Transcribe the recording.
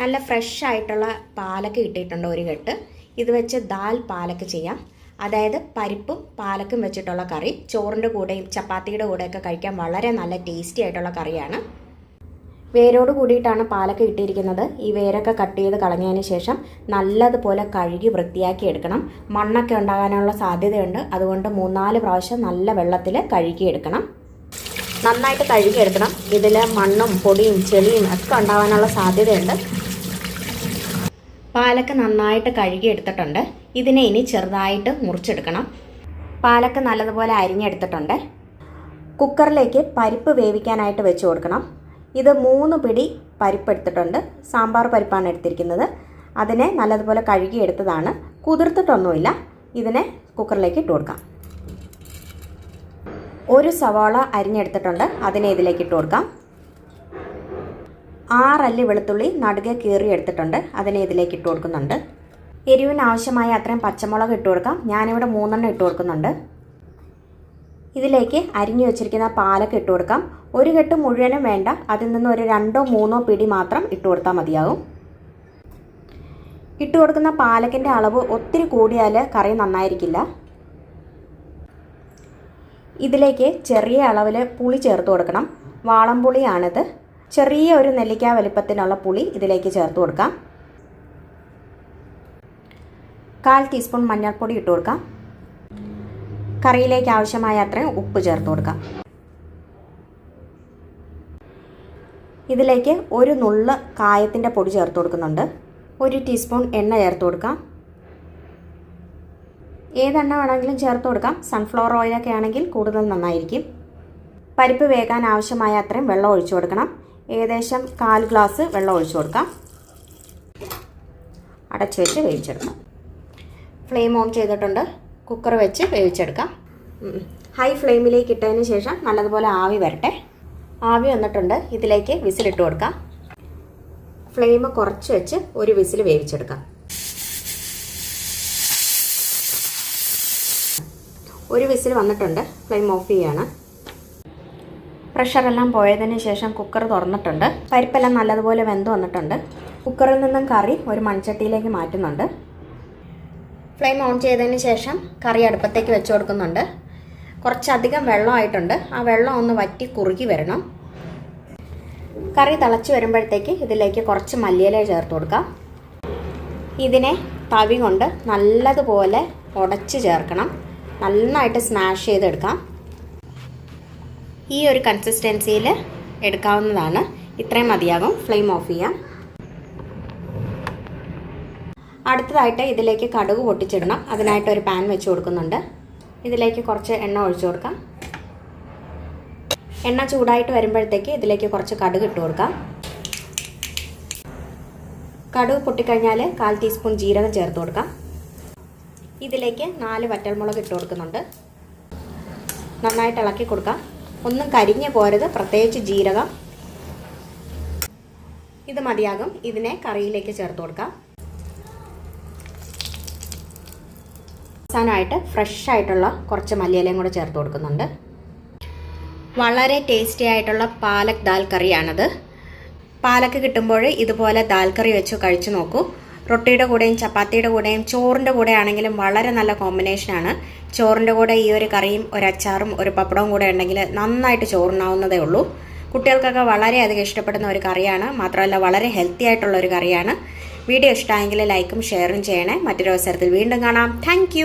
നല്ല ഫ്രഷ് ആയിട്ടുള്ള പാലക്ക് കിട്ടിയിട്ടുണ്ട് ഒരു കെട്ട്. ഇത് വെച്ച് ദാൽ പാലക്ക് ചെയ്യാം. അതായത് പരിപ്പും പാലക്കും വെച്ചിട്ടുള്ള കറി. ചോറിൻ്റെ കൂടെയും ചപ്പാത്തിയുടെ കൂടെയൊക്കെ കഴിക്കാൻ വളരെ നല്ല ടേസ്റ്റി ആയിട്ടുള്ള കറിയാണ്. വേരോട് കൂടിയിട്ടാണ് പാലക്ക് ഇട്ടിരിക്കുന്നത്. ഈ വേരൊക്കെ കട്ട് ചെയ്ത് കളഞ്ഞതിന് ശേഷം നല്ലതുപോലെ കഴുകി വൃത്തിയാക്കി എടുക്കണം. മണ്ണൊക്കെ ഉണ്ടാകാനുള്ള സാധ്യതയുണ്ട്. അതുകൊണ്ട് 3-4 പ്രാവശ്യം നല്ല വെള്ളത്തിൽ കഴുകിയെടുക്കണം. നന്നായിട്ട് കഴുകിയെടുക്കണം. ഇതിൽ മണ്ണും പൊടിയും ചെളിയും ഒക്കെ ഉണ്ടാകാനുള്ള സാധ്യതയുണ്ട്. പാലക്ക് നന്നായിട്ട് കഴുകിയെടുത്തിട്ടുണ്ട്. ഇതിനെ ഇനി ചെറുതായിട്ട് മുറിച്ചെടുക്കണം. പാലക്ക് നല്ലതുപോലെ അരിഞ്ഞെടുത്തിട്ടുണ്ട്. കുക്കറിലേക്ക് പരിപ്പ് വേവിക്കാനായിട്ട് വെച്ച് കൊടുക്കണം. ഇത് 3 പിടി പരിപ്പ് എടുത്തിട്ടുണ്ട്. സാമ്പാർ പരിപ്പാണ് എടുത്തിരിക്കുന്നത്. അതിനെ നല്ലതുപോലെ കഴുകിയെടുത്തതാണ്. കുതിർത്തിട്ടൊന്നുമില്ല. ഇതിനെ കുക്കറിലേക്ക് ഇട്ട് കൊടുക്കാം. 1 സവാള അരിഞ്ഞെടുത്തിട്ടുണ്ട്. അതിനെ ഇതിലേക്ക് ഇട്ട് കൊടുക്കാം. 6 അല്ലി വെളുത്തുള്ളി നടുകെ കീറി എടുത്തിട്ടുണ്ട്. അതിനെ ഇതിലേക്ക് ഇട്ട് കൊടുക്കുന്നുണ്ട്. എരിവിന് ആവശ്യമായ അത്രയും പച്ചമുളക് ഇട്ട് കൊടുക്കാം. ഞാനിവിടെ 3 ഇട്ട് കൊടുക്കുന്നുണ്ട്. ഇതിലേക്ക് അരിഞ്ഞു വെച്ചിരിക്കുന്ന പാലക്ക് ഇട്ട് കൊടുക്കാം. ഒരു കെട്ട് മുഴുവനും വേണ്ട. അതിൽ നിന്ന് ഒരു 2-3 പിടി മാത്രം ഇട്ട് കൊടുത്താൽ മതിയാകും. ഇട്ട് കൊടുക്കുന്ന പാലക്കിൻ്റെ അളവ് ഒത്തിരി കൂടിയാൽ കറി നന്നായിരിക്കില്ല. ഇതിലേക്ക് ചെറിയ അളവിൽ പുളി ചേർത്ത് കൊടുക്കണം. വാളംപുളിയാണിത്. ചെറിയ ഒരു നെല്ലിക്ക വലിപ്പത്തിനുള്ള പുളി ഇതിലേക്ക് ചേർത്ത് കൊടുക്കാം. 1/4 ടീസ്പൂൺ മഞ്ഞൾപ്പൊടി ഇട്ട് കൊടുക്കാം. കറിയിലേക്ക് ആവശ്യമായ അത്രയും ഉപ്പ് ചേർത്ത് കൊടുക്കാം. ഇതിലേക്ക് ഒരു നുള്ള് കായത്തിൻ്റെ പൊടി ചേർത്ത് കൊടുക്കുന്നുണ്ട്. 1 ടീസ്പൂൺ എണ്ണ ചേർത്ത് കൊടുക്കാം. ഏതെണ്ണ വേണമെങ്കിലും ചേർത്ത് കൊടുക്കാം. സൺഫ്ലവർ ഓയിലൊക്കെ ആണെങ്കിൽ കൂടുതൽ നന്നായിരിക്കും. പരിപ്പ് വേകാൻ ആവശ്യമായ അത്രയും വെള്ളം ഒഴിച്ചു കൊടുക്കണം. ഏകദേശം 1/4 ഗ്ലാസ് വെള്ളം ഒഴിച്ചു കൊടുക്കാം. അടച്ചു വെച്ച് വേവിച്ചെടുക്കാം. ഫ്ലെയിം ഓൺ ചെയ്തിട്ടുണ്ട്. കുക്കർ വെച്ച് വേവിച്ചെടുക്കാം. ഹൈ ഫ്ലെയിമിലേക്ക് ഇട്ടതിന് ശേഷം നല്ലതുപോലെ ആവി വരട്ടെ. ആവി വന്നിട്ടുണ്ട്. ഇതിലേക്ക് വിസിലിട്ട് കൊടുക്കാം. ഫ്ലെയിം കുറച്ച് വെച്ച് ഒരു വിസിൽ വേവിച്ചെടുക്കാം. ഒരു വിസിൽ വന്നിട്ടുണ്ട്. ഫ്ലെയിം ഓഫ് ചെയ്യാണ്. പ്രഷറെല്ലാം പോയതിന് ശേഷം കുക്കർ തുറന്നിട്ടുണ്ട്. പരിപ്പെല്ലാം നല്ലതുപോലെ വെന്ത് വന്നിട്ടുണ്ട്. കുക്കറിൽ നിന്നും കറി ഒരു മൺചട്ടിയിലേക്ക് മാറ്റുന്നുണ്ട്. ഫ്ലെയിം ഓൺ ചെയ്തതിന് ശേഷം കറി അടുപ്പത്തേക്ക് വെച്ച് കൊടുക്കുന്നുണ്ട്. കുറച്ചധികം വെള്ളമായിട്ടുണ്ട്. ആ വെള്ളം ഒന്ന് വറ്റി കുറുകി വരണം. കറി തിളച്ച് വരുമ്പോഴത്തേക്ക് ഇതിലേക്ക് കുറച്ച് മല്ലിയില ചേർത്ത് കൊടുക്കാം. ഇതിനെ തവി കൊണ്ട് നല്ലതുപോലെ ഉടച്ച് ചേർക്കണം. നന്നായിട്ട് സ്മാഷ് ചെയ്തെടുക്കാം. ഈ ഒരു കൺസിസ്റ്റൻസിയിൽ എടുക്കാവുന്നതാണ്. ഇത്രയും മതിയാകും. ഫ്ലെയിം ഓഫ് ചെയ്യാം. അടുത്തതായിട്ട് ഇതിലേക്ക് കടുക് പൊട്ടിച്ചിടണം. അതിനായിട്ട് ഒരു പാൻ വെച്ച് കൊടുക്കുന്നുണ്ട്. ഇതിലേക്ക് കുറച്ച് എണ്ണ ഒഴിച്ചു കൊടുക്കാം. എണ്ണ ചൂടായിട്ട് വരുമ്പോഴത്തേക്ക് ഇതിലേക്ക് കുറച്ച് കടുക് ഇട്ട് കൊടുക്കാം. കടുക് പൊട്ടിക്കഴിഞ്ഞാൽ 1/4 ടീസ്പൂൺ ജീരകം ചേർത്ത് കൊടുക്കാം. ഇതിലേക്ക് 4 വറ്റൽമുളക് ഇട്ട് കൊടുക്കുന്നുണ്ട്. നന്നായിട്ട് ഇളക്കി കൊടുക്കാം. ഒന്നും കരിഞ്ഞു പോരുത്, പ്രത്യേകിച്ച് ജീരകം. ഇത് മതിയാകും. ഇതിനെ കറിയിലേക്ക് ചേർത്ത് കൊടുക്കാം. അവസാനമായിട്ട് ഫ്രഷ് ആയിട്ടുള്ള കുറച്ച് മല്ലിയിലയും കൂടെ ചേർത്ത് കൊടുക്കുന്നുണ്ട്. വളരെ ടേസ്റ്റി ആയിട്ടുള്ള പാലക് ദാൽ കറിയാണത്. പാലക്ക് കിട്ടുമ്പോൾ ഇതുപോലെ ദാൽ കറി വെച്ച് കഴിച്ചു നോക്കൂ. റൊട്ടിയുടെ കൂടെയും ചപ്പാത്തിയുടെ കൂടെയും ചോറിൻ്റെ കൂടെ ആണെങ്കിലും വളരെ നല്ല കോമ്പിനേഷനാണ്. ചോറിൻ്റെ കൂടെ ഈ ഒരു കറിയും ഒരു അച്ചാറും ഒരു പപ്പടവും കൂടെ ഉണ്ടെങ്കിൽ നന്നായിട്ട് ചോറുണ്ണാവുന്നതേ ഉള്ളൂ. കുട്ടികൾക്കൊക്കെ വളരെയധികം ഇഷ്ടപ്പെടുന്ന ഒരു കറിയാണ്. മാത്രമല്ല വളരെ ഹെൽത്തി ആയിട്ടുള്ള ഒരു കറിയാണ്. വീഡിയോ ഇഷ്ടമായെങ്കിൽ ലൈക്കും ഷെയറും ചെയ്യണേ. മറ്റൊരു അവസരത്തിൽ വീണ്ടും കാണാം. താങ്ക്